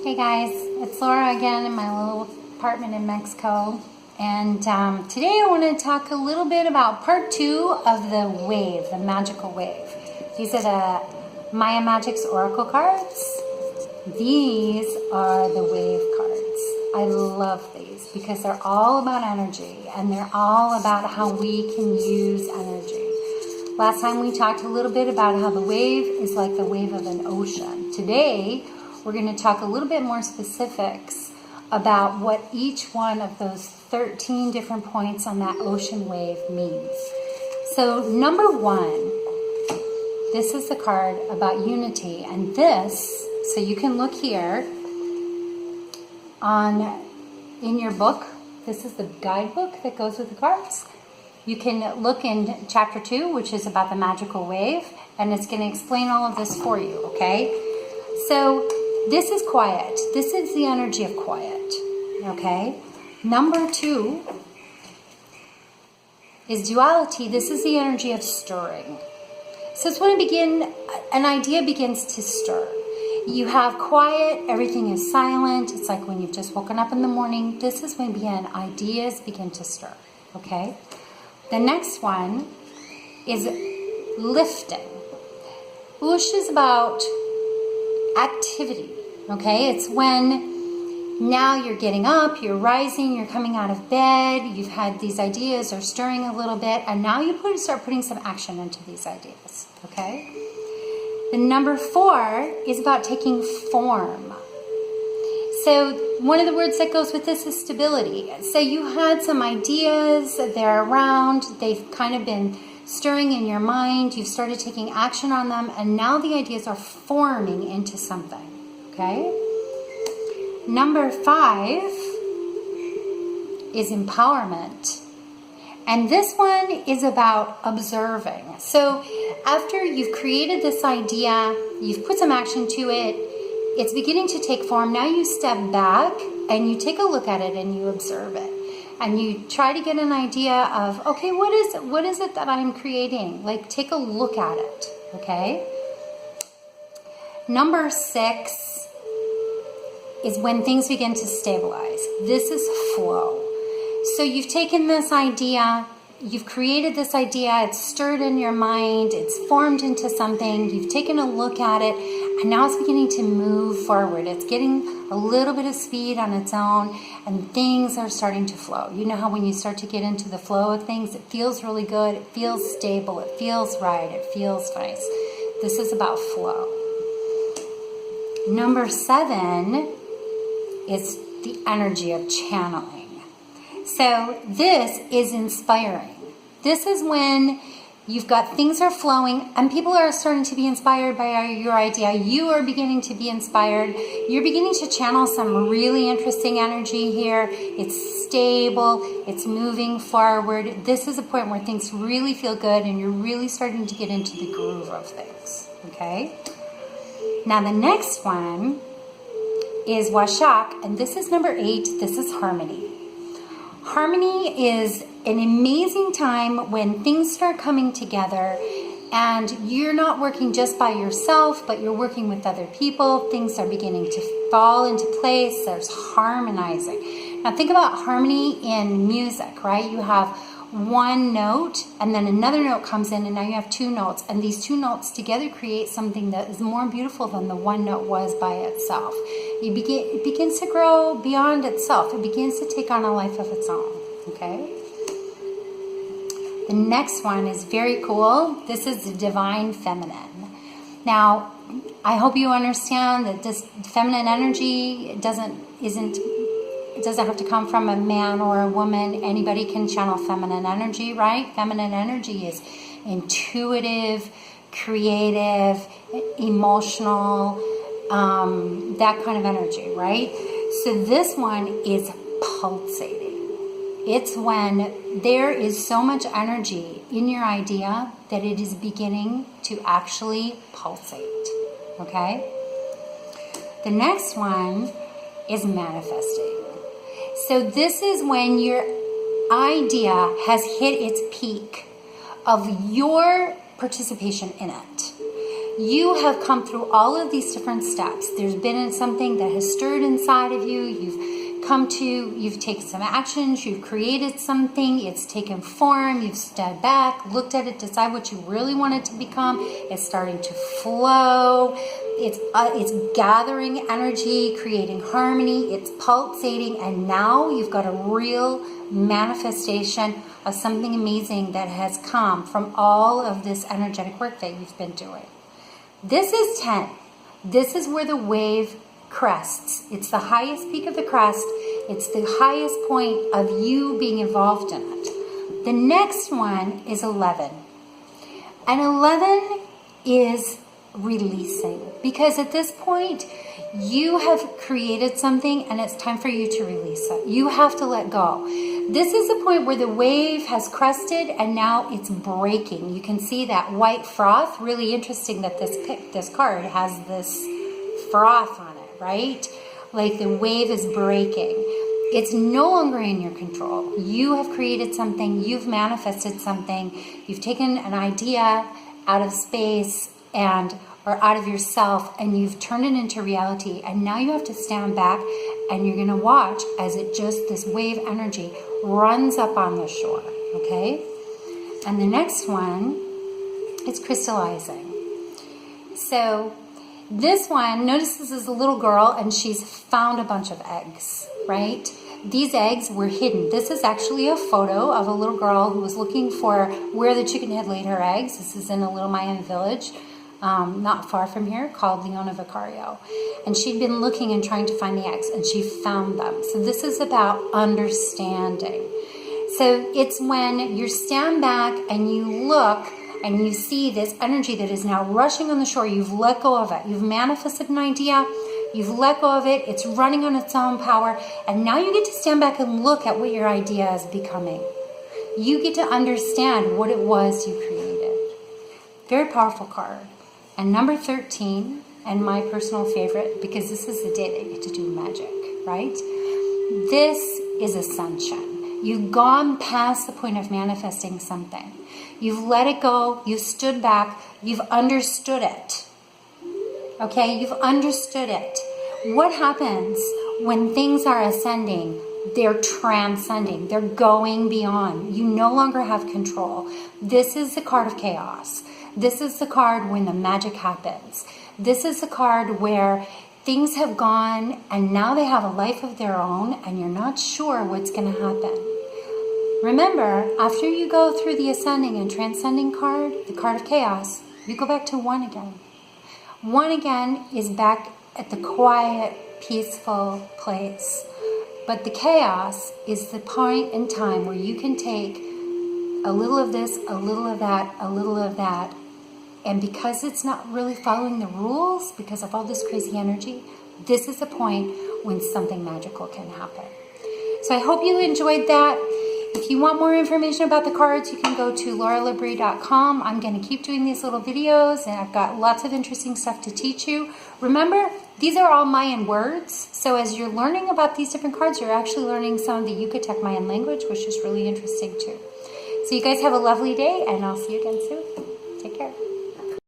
Hey guys, it's Laura again in my little apartment in Mexico, and today I want to talk a little bit about part 2 of the wave, the magical wave. These are the Maya Majiks Oracle cards. These are the wave cards. I love these because they're all about energy and they're all about how we can use energy. Last time we talked a little bit about how the wave is like the wave of an ocean. Today, we're going to talk a little bit more specifics about what each one of those 13 different points on that ocean wave means. So number 1, this is the card about unity. And this, so you can look here in your book. This is the guidebook that goes with the cards. You can look in chapter 2, which is about the magical wave, and it's going to explain all of this for you, okay? So this is quiet. This is the energy of quiet, okay? Number 2 is duality. This is the energy of stirring. So it's when an idea begins to stir. You have quiet, everything is silent. It's like when you've just woken up in the morning. This is when ideas begin to stir, okay? The next one is lifting. Ush is about activity, okay? It's when now you're getting up, you're rising, you're coming out of bed, you've had these ideas are stirring a little bit, and now you start putting some action into these ideas, okay? The number 4 is about taking form. So one of the words that goes with this is stability. So you had some ideas, they're around, they've kind of been stirring in your mind, you've started taking action on them, and now the ideas are forming into something, okay? Number 5 is empowerment. And this one is about observing. So after you've created this idea, you've put some action to it, it's beginning to take form. Now you step back and you take a look at it and you observe it. And you try to get an idea of, okay, what is it that I'm creating? Like, take a look at it, okay? Number 6 is when things begin to stabilize. This is flow. So you've taken this idea, you've created this idea, it's stirred in your mind, it's formed into something, you've taken a look at it, and now it's beginning to move forward. It's getting a little bit of speed on its own, and things are starting to flow. You know how when you start to get into the flow of things, it feels really good, it feels stable, it feels right, it feels nice. This is about flow. Number 7 is the energy of channeling. So this is inspiring. This is when you've got things are flowing and people are starting to be inspired by your idea. You are beginning to be inspired. You're beginning to channel some really interesting energy here. It's stable. It's moving forward. This is a point where things really feel good and you're really starting to get into the groove of things. Okay? Now the next one is Washak, and this is number 8. This is harmony. Harmony is an amazing time when things start coming together and you're not working just by yourself, but you're working with other people. Things are beginning to fall into place. There's harmonizing. Now think about harmony in music, right? You have one note and then another note comes in and now you have 2 notes, and these 2 notes together create something that is more beautiful than the one note was by itself. It begins to grow beyond itself. It begins to take on a life of its own, okay? The next one is very cool. This is the divine feminine. Now, I hope you understand that this feminine energy doesn't have to come from a man or a woman. Anybody can channel feminine energy, right? Feminine energy is intuitive, creative, emotional, that kind of energy, right? So this one is pulsating. It's when there is so much energy in your idea that it is beginning to actually pulsate, okay? The next one is manifesting. So this is when your idea has hit its peak of your participation in it. You have come through all of these different steps. There's been something that has stirred inside of you. You've taken some actions, you've created something, it's taken form, you've stepped back, looked at it, decide what you really want it to become. It's starting to flow. It's gathering energy, creating harmony, it's pulsating, and now you've got a real manifestation of something amazing that has come from all of this energetic work that you've been doing. This is 10. This is where the wave crests. It's the highest peak of the crest. It's the highest point of you being involved in it. The next one is 11. And 11 is releasing, because at this point you have created something and it's time for you to release it. You have to let go. This is the point where the wave has crested and now it's breaking. You can see that white froth. Really interesting that this card has this froth on it, right? Like the wave is breaking. It's no longer in your control. You have created something, you've manifested something, you've taken an idea out of space or out of yourself, and you've turned it into reality, and now you have to stand back and you're going to watch as this wave energy runs up on the shore, okay? And the next one is crystallizing. So this one, notice this is a little girl and she's found a bunch of eggs, right? These eggs were hidden. This is actually a photo of a little girl who was looking for where the chicken had laid her eggs. This is in a little Mayan village, not far from here, called Leona Vicario. And she'd been looking and trying to find the eggs, and she found them. So this is about understanding. So it's when you stand back and you look and you see this energy that is now rushing on the shore. You've let go of it. You've manifested an idea. You've let go of it. It's running on its own power. And now you get to stand back and look at what your idea is becoming. You get to understand what it was you created. Very powerful card. And number 13, and my personal favorite, because this is the day that you get to do magic, right? This is ascension. You've gone past the point of manifesting something. You've let it go. You've stood back. You've understood it. Okay, you've understood it. What happens when things are ascending? They're transcending. They're going beyond. You no longer have control. This is the card of chaos. This is the card when the magic happens. This is the card where things have gone and now they have a life of their own and you're not sure what's going to happen. Remember, after you go through the ascending and transcending card, the card of chaos, you go back to 1 again. 1 again is back at the quiet, peaceful place. But the chaos is the point in time where you can take a little of this, a little of that, a little of that. And because it's not really following the rules, because of all this crazy energy, this is the point when something magical can happen. So I hope you enjoyed that. If you want more information about the cards, you can go to lauralabrie.com. I'm going to keep doing these little videos, and I've got lots of interesting stuff to teach you. Remember, these are all Mayan words, so as you're learning about these different cards, you're actually learning some of the Yucatec Mayan language, which is really interesting too. So you guys have a lovely day, and I'll see you again soon. Take care.